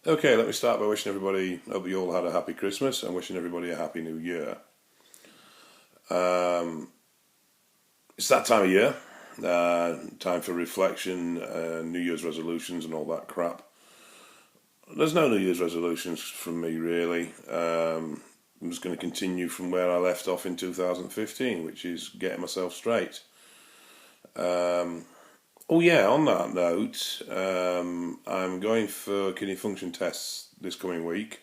Okay, let me start by wishing everybody, hope you all had a happy Christmas and wishing everybody a happy New Year. It's that time of year, time for reflection, New Year's resolutions and all that crap. There's no New Year's resolutions from me really. I'm just going to continue from where I left off in 2015, which is getting myself straight. Oh yeah, on that note, I'm going for kidney function tests this coming week.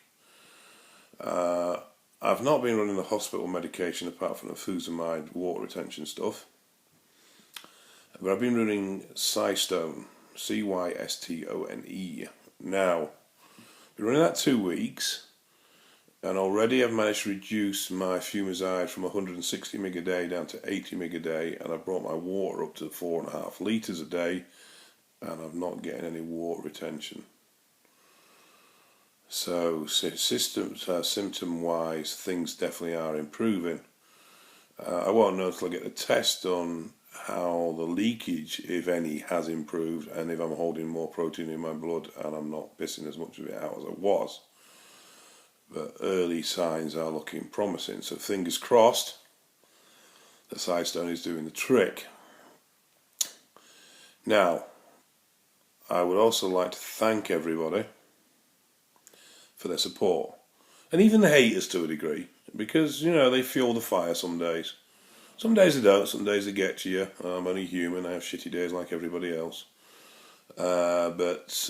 I've not been running the hospital medication apart from the fusamide water retention stuff. But I've been running Cystone, Cystone. Now, I've been running that 2 weeks, and already I've managed to reduce my fumicide from 160 mg a day down to 80 mg a day, and I've brought my water up to 4.5 litres a day, and I'm not getting any water retention. So symptom-wise, things definitely are improving. I won't know until I get the test done how the leakage, if any, has improved, and if I'm holding more protein in my blood and I'm not pissing as much of it out as I was. But early signs are looking promising, so fingers crossed the Cystone is doing the trick. Now, I would also like to thank everybody for their support, and even the haters to a degree, because they fuel the fire some days. Some days they don't, some days they get to you. I'm only human, I have shitty days like everybody else. But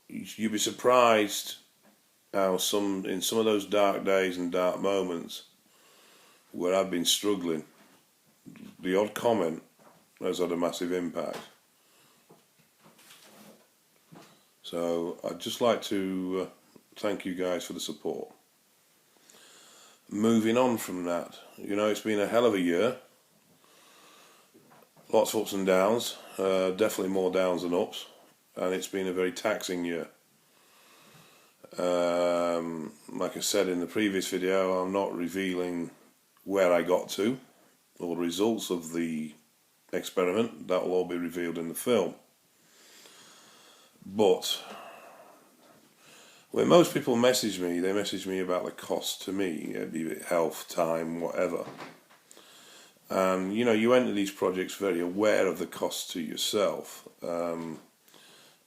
you'd be surprised how in some of those dark days and dark moments where I've been struggling, the odd comment has had a massive impact. So I'd just like to thank you guys for the support. Moving on from that, it's been a hell of a year. Lots of ups and downs, definitely more downs than ups, and it's been a very taxing year. Like I said in the previous video, I'm not revealing where I got to or the results of the experiment. That will all be revealed in the film. But when most people message me, they message me about the cost to me, be it health, time, whatever. And you enter these projects very aware of the cost to yourself, and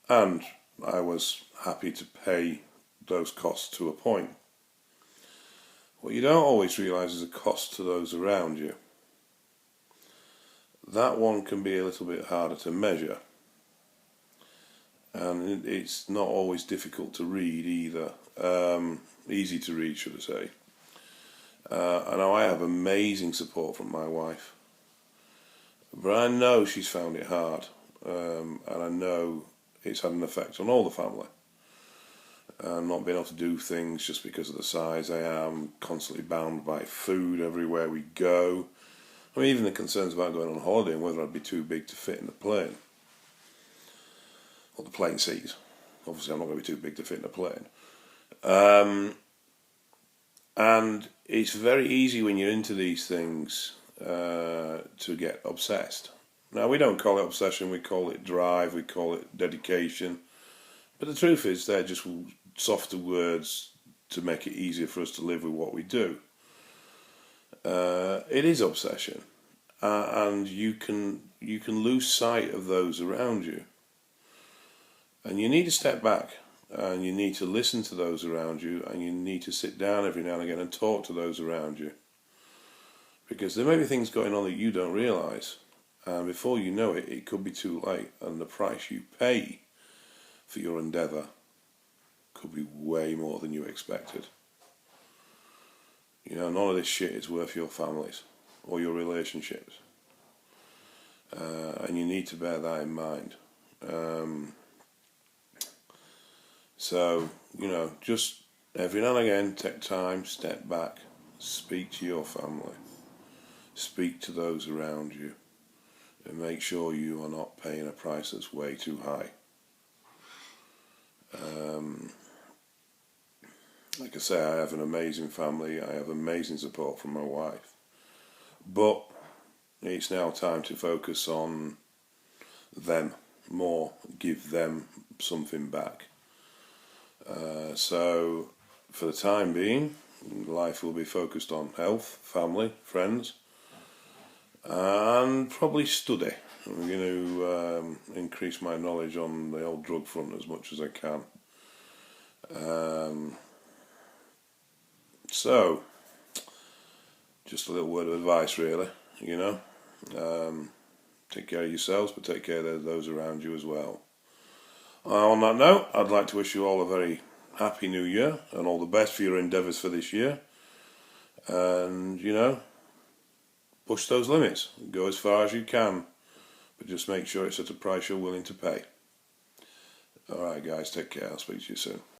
I was happy to pay those costs to a point. What you don't always realise is the cost to those around you. That one can be a little bit harder to measure, and it's not always difficult to read either. Easy to read, should I say. I know I have amazing support from my wife, but I know she's found it hard, and I know it's had an effect on all the family. Not being able to do things just because of the size I am, constantly bound by food everywhere we go. I mean, even the concerns about going on holiday and whether I'd be too big to fit in the plane. Or the plane seats. Obviously I'm not going to be too big to fit in a plane. And it's very easy when you're into these things to get obsessed. Now, we don't call it obsession, we call it drive, we call it dedication. But the truth is, they're just softer words to make it easier for us to live with what we do. It is obsession, and you can lose sight of those around you. And you need to step back, and you need to listen to those around you, and you need to sit down every now and again and talk to those around you. Because there may be things going on that you don't realise, and before you know it, it could be too late, and the price you pay for your endeavour could be way more than you expected. None of this shit is worth your families or your relationships, and you need to bear that in mind. So, just every now and again, take time, step back, speak to your family, speak to those around you, and make sure you are not paying a price that's way too high. Like I say, I have an amazing family, I have amazing support from my wife, but it's now time to focus on them more, give them something back. So for the time being, life will be focused on health, family, friends, and probably study. I'm going to increase my knowledge on the old drug front as much as I can. So, just a little word of advice, really. Take care of yourselves, but take care of those around you as well. On that note, I'd like to wish you all a very happy new year and all the best for your endeavours for this year. And, push those limits. Go as far as you can, but just make sure it's at a price you're willing to pay. Alright guys, take care. I'll speak to you soon.